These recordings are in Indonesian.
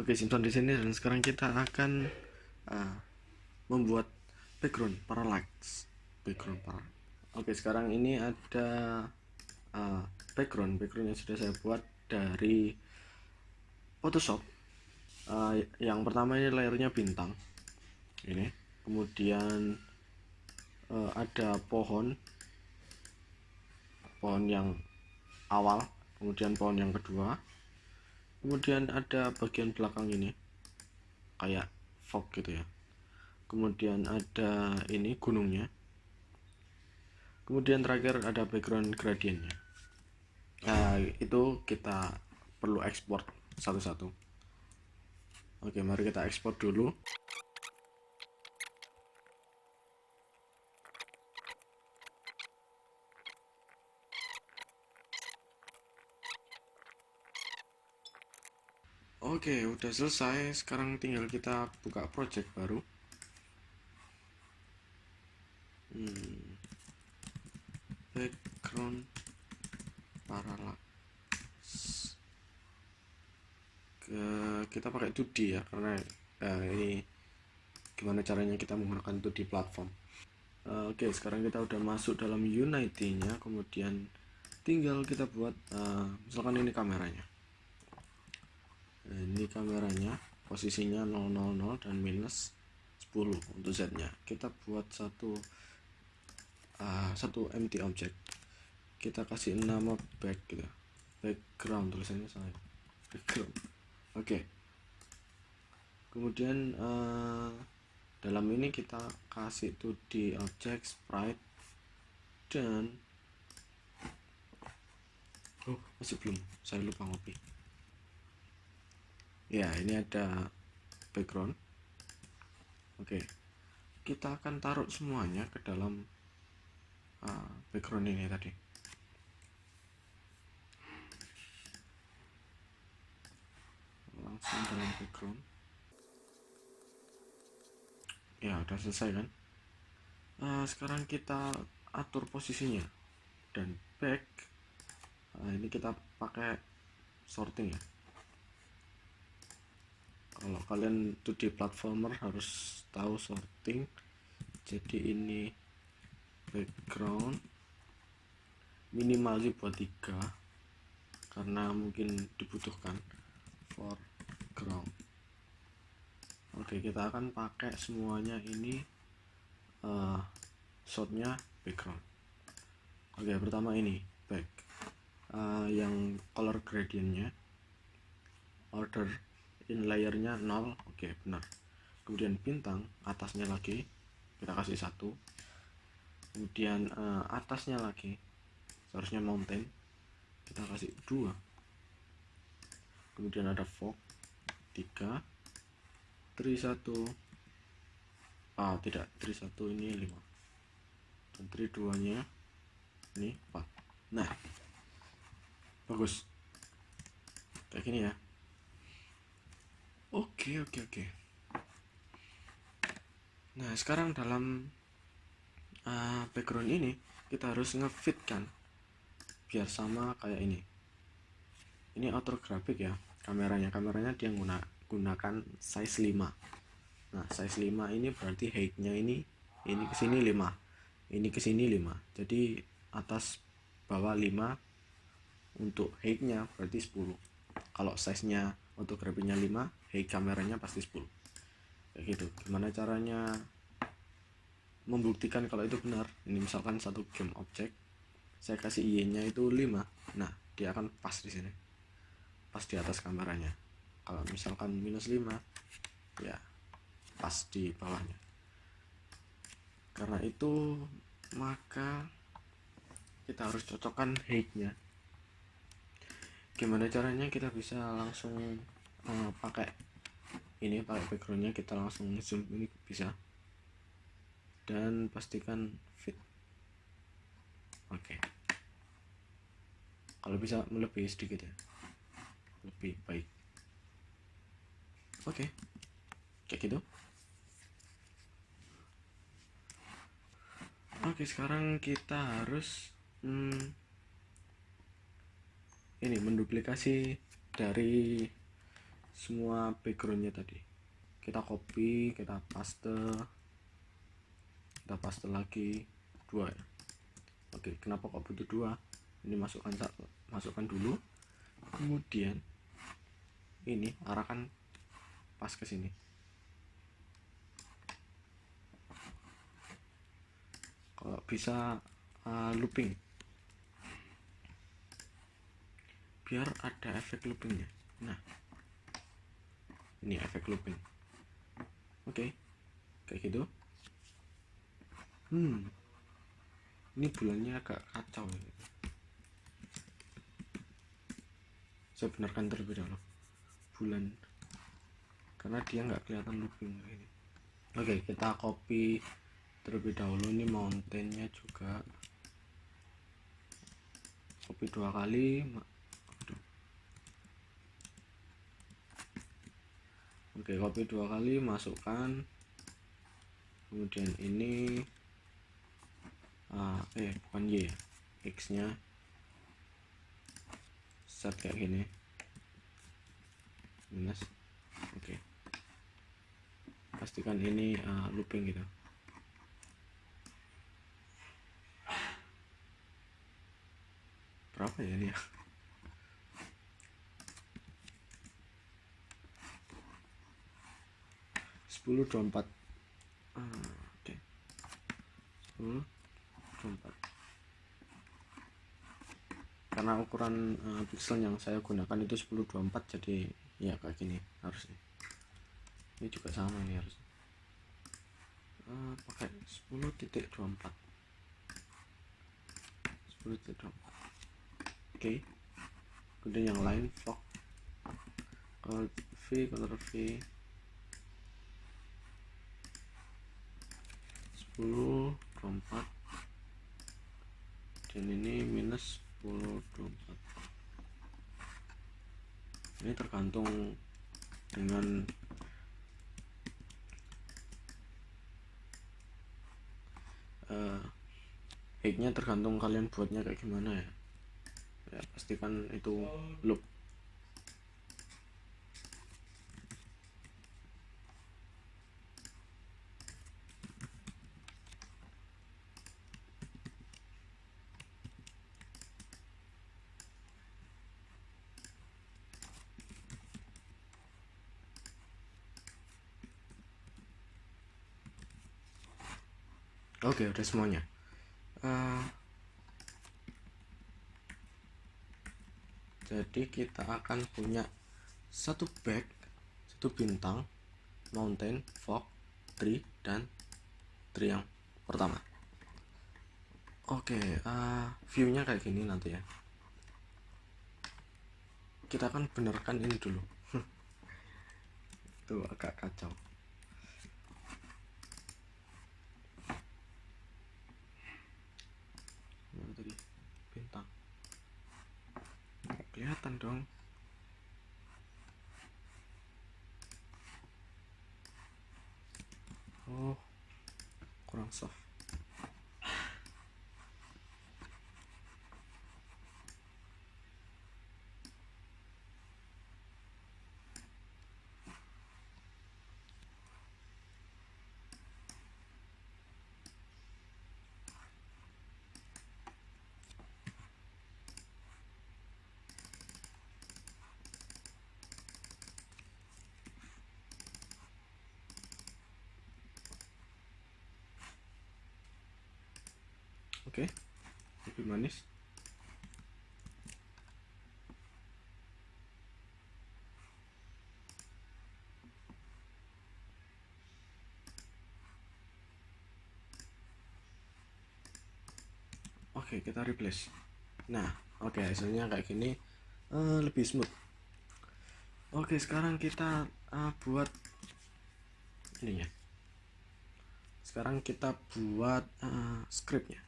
Oke, Simpson di sini dan sekarang kita akan uh, membuat background parallax. Oke, sekarang ini ada uh, background yang sudah saya buat dari Photoshop. Yang pertama ini layernya bintang ini, kemudian ada pohon yang awal, kemudian pohon yang kedua, kemudian ada bagian belakang ini kayak fog gitu ya, kemudian ada ini gunungnya, kemudian terakhir ada background gradientnya. Itu kita perlu ekspor satu-satu. Oke, mari kita ekspor dulu. Oke, udah selesai. Sekarang tinggal kita buka project baru. Background parallax. Kita pakai 2D ya, karena ini gimana caranya kita menggunakan 2D platform. Oke, sekarang kita udah masuk dalam Unity-nya, kemudian tinggal kita buat misalkan ini kameranya. Ini kameranya, posisinya 000 dan minus 10 untuk Z-nya. Kita buat satu empty object. Kita kasih nama back gitu. Background, tulisannya salah. Background. Oke. Kemudian dalam ini kita kasih 2D object sprite dan masih belum, saya lupa ngopi. Ya, ini ada background. Oke, kita akan taruh semuanya ke dalam background ini tadi. Langsung dalam background. Ya, udah selesai kan. Sekarang kita atur posisinya dan back. Ini kita pakai sorting ya. Kalau kalian 2D platformer harus tahu sorting. Jadi ini background minimal sih buat 3 karena mungkin dibutuhkan foreground. Oke, kita akan pakai semuanya ini shotnya background. Oke, pertama ini back, yang color gradientnya order in layernya 0. Oke, benar. Kemudian bintang atasnya lagi kita kasih 1, kemudian atasnya lagi seharusnya mountain kita kasih 2, kemudian ada fog 3, tree 1, tidak, tree 1 ini 5 dan tree 2 nya ini 4. Nah, bagus kayak gini ya. Oke. Nah, sekarang dalam background ini kita harus ngefit kan biar sama kayak ini. Ini orthographic ya, kameranya dia gunakan size 5. Nah, size 5 ini berarti height-nya ini ke sini 5, ini ke sini 5. Jadi atas bawah 5 untuk height-nya berarti 10. Kalau size-nya orthographic-nya 5, height kameranya pasti 10. Kayak gitu. Gimana caranya membuktikan kalau itu benar? Ini misalkan satu game object, saya kasih y-nya itu 5. Nah, dia akan pas di sini. Pas di atas kameranya. Kalau misalkan minus 5, ya pas di bawahnya. Karena itu maka kita harus cocokkan height-nya. Gimana caranya kita bisa langsung pakai backgroundnya, kita langsung zoom ini bisa, dan pastikan fit. Oke. Kalau bisa melebihi sedikit ya, lebih baik. Oke, kayak gitu. Oke, sekarang kita harus ini menduplikasi dari semua backgroundnya tadi. Kita copy, kita paste lagi 2 ya. Oke, kenapa kok butuh 2? Ini masukkan dulu, kemudian ini arahkan pas ke sini. Kalau bisa looping, biar ada efek loopingnya. Nah, ini efek looping. Oke, kayak gitu. Ini bulannya agak kacau ya. Saya benarkan terlebih dahulu bulan, karena dia nggak kelihatan looping ini. Oke, kita copy terlebih dahulu. Ini mountainnya juga copy 2 kali. Oke, copy 2 kali, masukkan. Kemudian ini bukan Y, X nya set kayak gini, minus. Oke, pastikan ini looping gitu. Berapa ya ini ya? Sepuluh 24. Oke, 10/24. Karena ukuran pixel yang saya gunakan itu 10/24, jadi ya kayak gini harusnya. Ini juga sama, ini harus pakai 10.24. 10.24. Oke, kemudian yang lain vlog, Ctrl V 10/24, dan ini minus 10/24. Ini tergantung dengan height-nya, tergantung kalian buatnya kayak gimana ya. Ya, pastikan itu loop. Oke, udah semuanya. Jadi kita akan punya satu bintang, mountain, fog, tree, dan tree yang pertama. Oke, view-nya kayak gini nanti ya. Kita akan benarkan ini dulu. Itu agak kacau. Mana tadi bintang? Kelihatan dong. Oh, kurang soft. Oke, lebih manis. Oke, kita replace. Nah, oke, hasilnya kayak gini, lebih smooth. Oke, sekarang kita buat ininya. Sekarang kita buat scriptnya.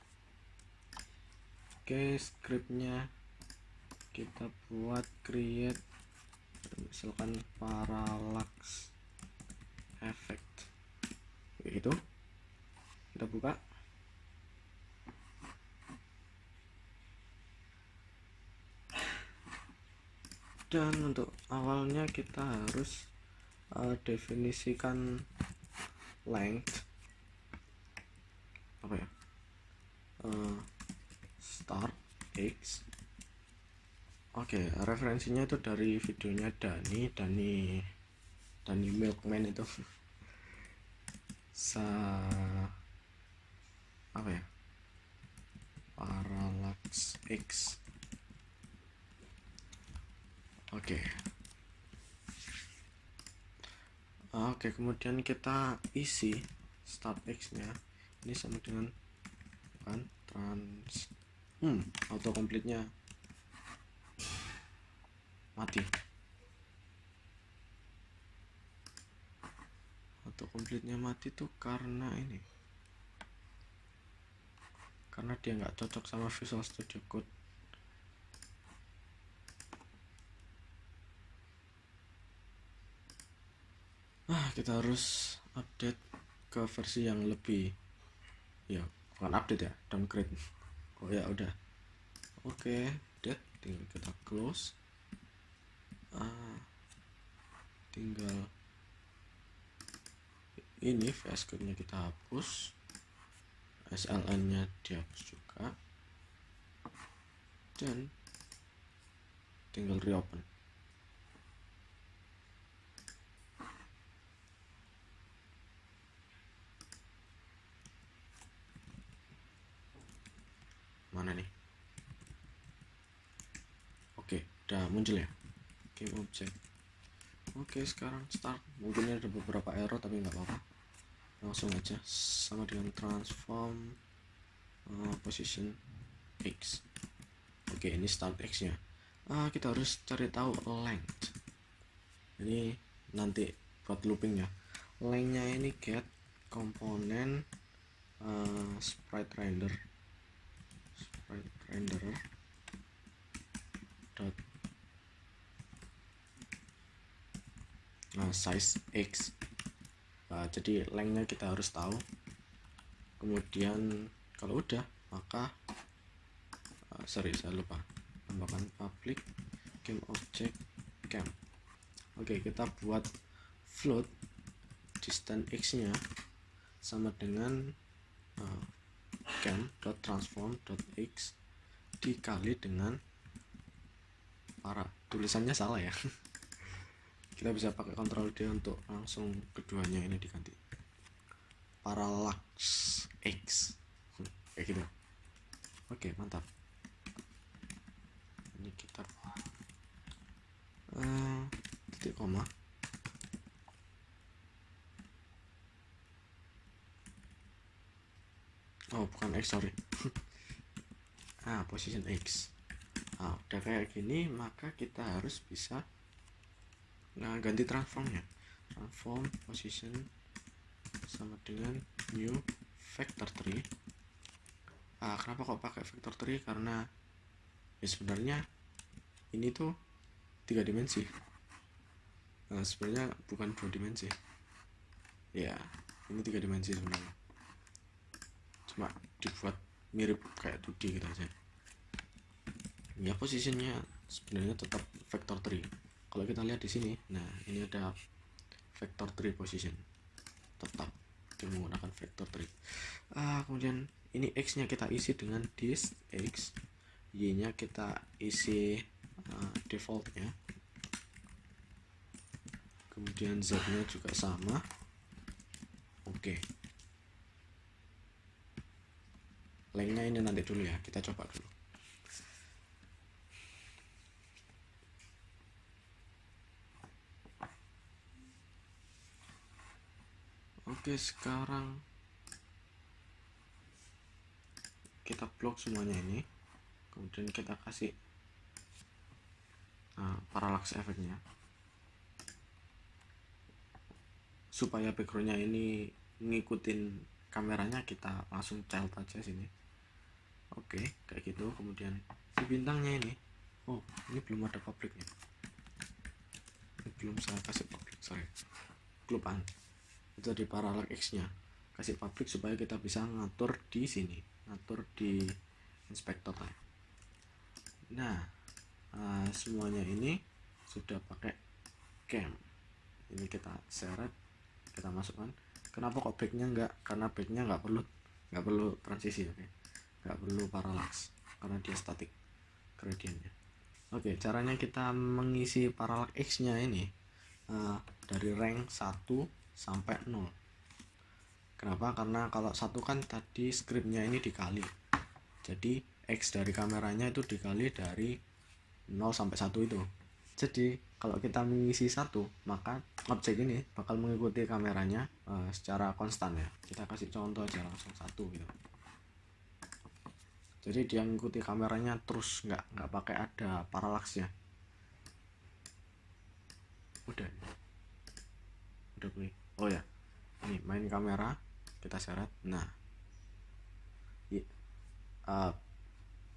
Oke, scriptnya kita buat create, misalkan parallax effect kayak gitu. Kita buka. Dan untuk awalnya kita harus definisikan length apa ya, start x. Oke, referensinya itu dari videonya Dani Milkman itu apa ya, parallax x. Oke, kemudian kita isi start x nya ini sama dengan kan autocomplete-nya mati. Autocomplete-nya mati tuh karena dia nggak cocok sama Visual Studio Code. Kita harus update ke versi yang lebih, ya bukan update ya, downgrade. Ya udah, oke, update, tinggal kita close. Tinggal ini VS Code nya kita hapus, SLN nya dihapus juga, dan tinggal reopen. Mana nih? Oke, udah muncul ya game object. Oke, sekarang start. Mungkin ada beberapa error tapi nggak apa-apa, langsung aja sama dengan transform position x. Oke, ini start x nya. Kita harus cari tahu length. Ini nanti buat loopingnya. Length nya ini get komponen sprite renderer dot size x. Jadi length-nya kita harus tahu. Kemudian kalau udah, maka saya lupa tambahkan public game object cam. Oke, kita buat float distance x nya sama dengan cam.transform.x dikali dengan tulisannya salah ya. Kita bisa pakai Ctrl D untuk langsung keduanya ini diganti, parallax x kayak gitu. Oke, mantap. Ini kita titik koma. Bukan x, sorry. Position x. Udah kayak gini, maka kita harus bisa ganti transformnya. Transform position sama dengan new vector 3. Kenapa kok pakai vector 3? Karena ya sebenarnya ini tuh 3 dimensi. Sebenarnya bukan 2 dimensi. Ya, ini 3 dimensi sebenarnya. Cuma dibuat mirip kayak 2D gitu aja. Ya, posisinya sebenarnya tetap vector 3. Kalau kita lihat di sini, nah ini ada vector 3 position, tetap dia menggunakan vector 3. Kemudian ini x nya kita isi dengan this x, y nya kita isi defaultnya, kemudian z nya juga sama. Oke, length nya ini nanti dulu ya, kita coba dulu. Oke, sekarang kita blok semuanya ini, kemudian kita kasih parallax efeknya supaya backgroundnya ini ngikutin kameranya. Kita langsung child aja sini. Oke, kayak gitu. Kemudian di bintangnya ini, ini belum ada publicnya, ini belum saya kasih public, sorry, kelupaan. Itu di parallax x nya kasih public supaya kita bisa ngatur di sini, ngatur di inspektor. Nah, semuanya ini sudah pakai cam. Ini kita seret, kita masukkan. Kenapa kok backnya enggak? Karena backnya nggak perlu transisi, oke? Nggak perlu parallax karena dia statik gradiennya. Oke, caranya kita mengisi parallax X nya ini dari rank 1 sampai 0. Kenapa? Karena kalau 1 kan tadi scriptnya ini dikali, jadi X dari kameranya itu dikali dari 0 sampai 1 itu. Jadi kalau kita mengisi 1, maka objek ini bakal mengikuti kameranya secara konstan ya. Kita kasih contoh aja langsung 1 gitu. Jadi dia mengikuti kameranya terus, nggak pakai ada parallaxnya. Udah play. Oh ya, ini main kamera, kita seret. Nah,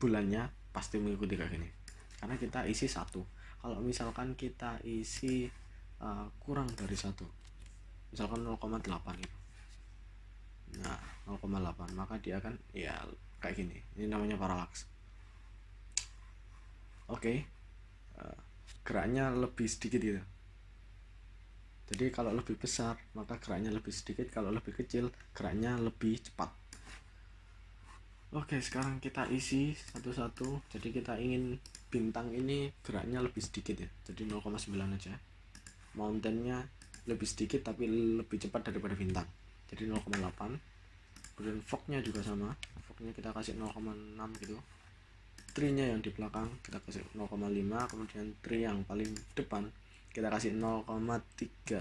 bulannya pasti mengikuti kayak gini karena kita isi 1. Kalau misalkan kita isi kurang dari 1, misalkan 0,8 gitu, nah 0,8, maka dia akan ya kayak gini. Ini namanya parallax. Oke. Geraknya lebih sedikit gitu. Jadi kalau lebih besar maka geraknya lebih sedikit, kalau lebih kecil geraknya lebih cepat. Oke, sekarang kita isi satu-satu. Jadi kita ingin bintang ini geraknya lebih sedikit ya, jadi 0,9 aja. Mountainnya lebih sedikit tapi lebih cepat daripada bintang, jadi 0,8. Kemudian fognya juga sama, fognya kita kasih 0,6 gitu. Tree-nya yang di belakang kita kasih 0,5, kemudian tree yang paling depan kita kasih 0,3.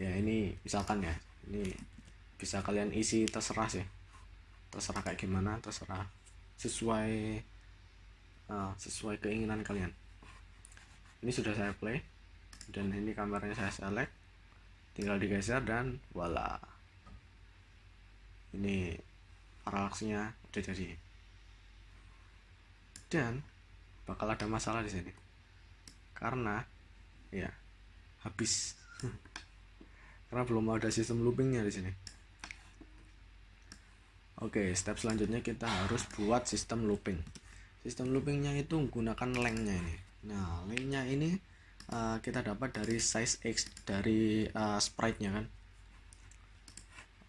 Ya ini misalkan ya, ini bisa kalian isi terserah sih, terserah kayak gimana, terserah sesuai keinginan kalian. Ini sudah saya play dan ini kameranya saya select, tinggal digeser dan voila, ini parallaxnya udah jadi. Dan bakal ada masalah di sini karena ya habis karena belum ada sistem loopingnya di sini. Oke, step selanjutnya kita harus buat sistem looping. Sistem loopingnya itu menggunakan lengthnya ini. Nah, lengthnya ini kita dapat dari size X dari sprite-nya kan.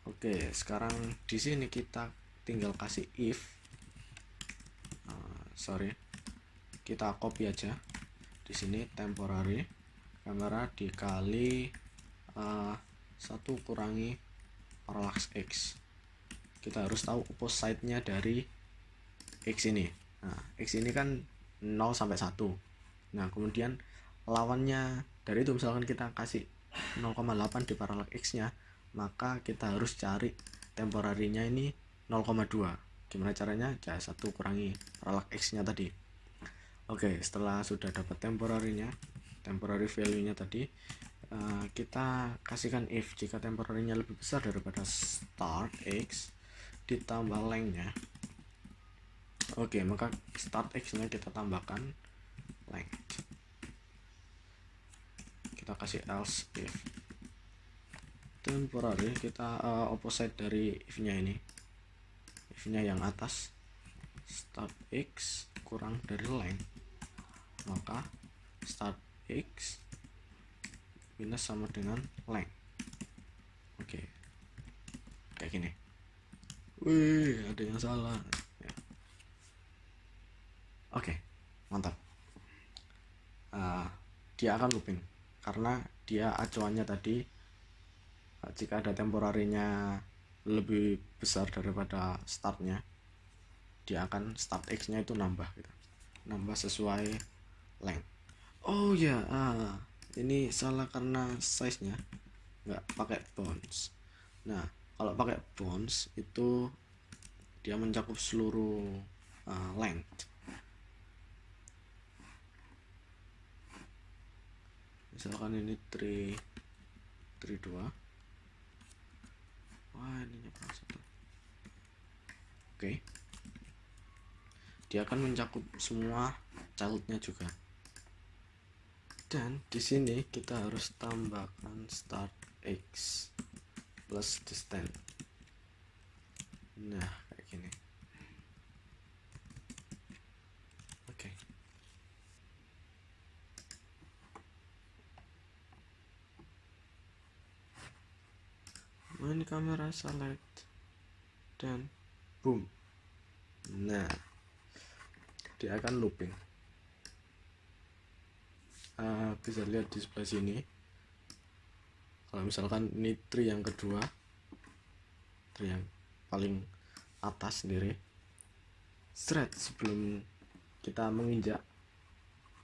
Oke, sekarang di sini kita tinggal kasih if, kita copy aja. Di sini temporary kamera dikali 1 kurangi parallax X. Kita harus tahu opposite-nya dari X ini. Nah, X ini kan 0 sampai 1. Nah, kemudian lawannya dari itu misalkan kita kasih 0,8 di parallax X-nya, maka kita harus cari temporary-nya ini 0,2. Gimana caranya? Ya 1 kurangi parallax X-nya tadi. Oke, setelah sudah dapat temporary value-nya tadi, kita kasihkan if jika temporary-nya lebih besar daripada start X ditambah length-nya. Oke, maka start X-nya kita tambahkan length. Kita kasih else if temporary, kita opposite dari if-nya ini, if-nya yang atas, start X kurang dari length, maka start X minus sama dengan length. Oke, kayak gini. Wih, ada yang salah ya. Oke, mantap. Dia akan looping karena dia acuannya tadi jika ada temporary-nya lebih besar daripada startnya, dia akan start X nya itu nambah gitu, nambah sesuai length. Oh ya, ini salah karena size nya nggak pakai bounds. Nah, kalau pakai bounds itu dia mencakup seluruh length. Misalkan ini 3 2. Wah, ininya kurang 1. Oke, dia akan mencakup semua childnya juga. Dan di sini kita harus tambahkan start X plus distance. Nah, kayak gini. Oke. main kamera, select, dan boom. Nah, dia akan looping. Bisa lihat di sebelah sini, kalau misalkan ini tree yang kedua, tree yang paling atas sendiri, sebelum kita menginjak,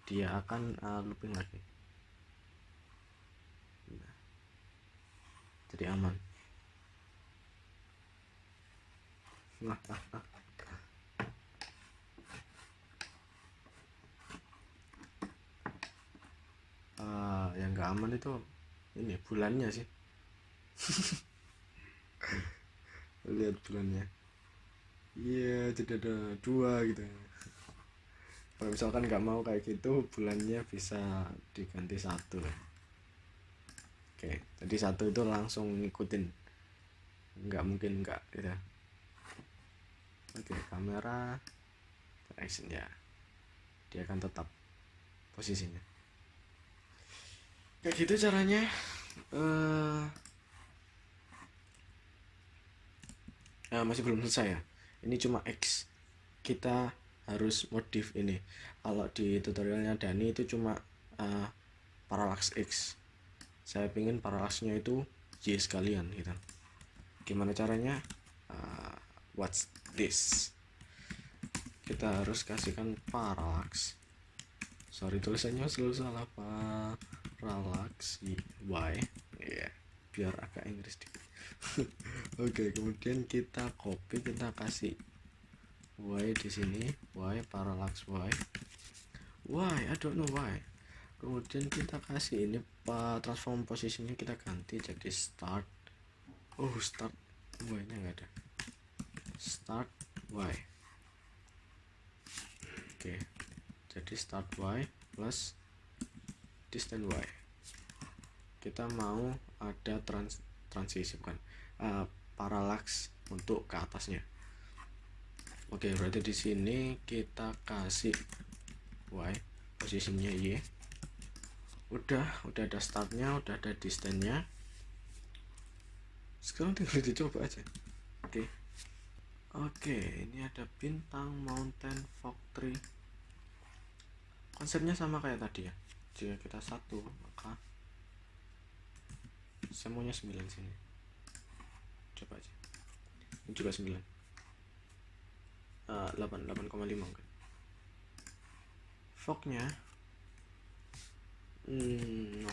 dia akan looping lagi. Nah, jadi aman. Yang gak aman itu ini bulannya sih. Lihat bulannya, iya, jadi ada dua gitu. Kalau misalkan nggak mau kayak gitu, bulannya bisa diganti satu. Oke, jadi satu itu langsung ngikutin, nggak mungkin nggak gitu. Oke, kamera action ya, dia akan tetap posisinya kayak gitu caranya. Masih belum selesai ya, ini cuma X, kita harus modif ini. Kalau di tutorialnya Dani itu cuma parallax X, saya pingin parallaxnya itu Y sekalian gitu. Gimana caranya? What's this? Kita harus kasihkan parallax, sorry tulisannya selalu salah, parallax Y ya, biar agak Inggris dikit. Oke, kemudian kita copy, kita kasih Y di sini, Y parallax I don't know why. Kemudian kita kasih ini transform posisinya, kita ganti jadi start. Start Y nya nggak ada, start Y. Oke, jadi start Y plus distance Y. Kita mau ada transisi, bukan parallax untuk ke atasnya. Oke, berarti di sini kita kasih Y, posisinya Y. Udah ada startnya, udah ada distance-nya. Sekarang tinggal dicoba aja. Oke, ini ada bintang, mountain, fog tree. Konsepnya sama kayak tadi ya. Jika kita satu, maka saya maunya 9 sini. Coba aja. Ini juga 9. 8,5 kan. Fognya 0,2.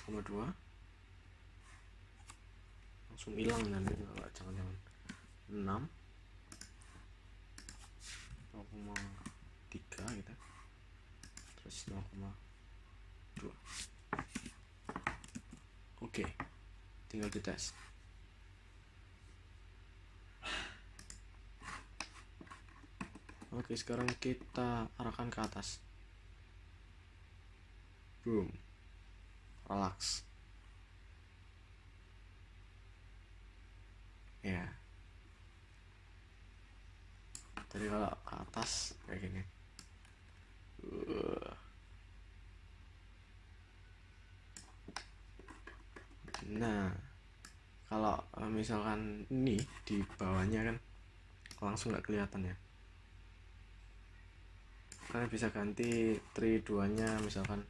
Langsung hilang nanti, jangan 6, 0,3 gitu, terus 0,2. Oke, tinggal dites. Oke, sekarang kita arahkan ke atas. Boom, relax ya. Jadi kalau ke atas kayak gini. Nah, kalau misalkan ini di bawahnya kan langsung nggak kelihatan ya. Kalian bisa ganti tree 2 nya, misalkan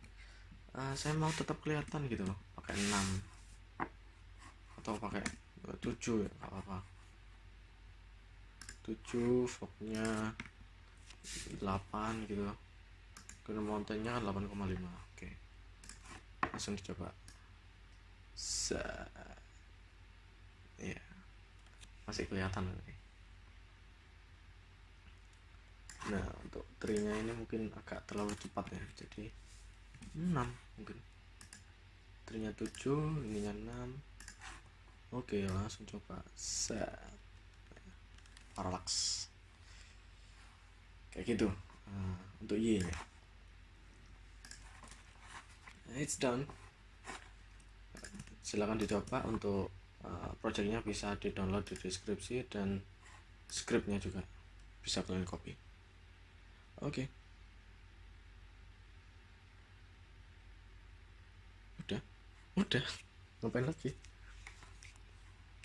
saya mau tetap kelihatan gitu loh, pakai 6 atau pakai 7 ya, nggak apa-apa. 7, fognya 8 gitu. Gunung mountainnya kan 8,5. Oke, langsung dicoba. Ya, masih kelihatan nanti. Nah, untuk tree-nya ini mungkin agak terlalu cepat ya, jadi 6 mungkin. Tree-nya 7, ininya 6. Oke, langsung coba. Parallax kayak gitu. Untuk Y nya it's done. Silahkan dicoba. Untuk projectnya bisa di download di deskripsi, dan scriptnya juga bisa kalian copy. Oke. Udah ngapain lagi.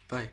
Bye.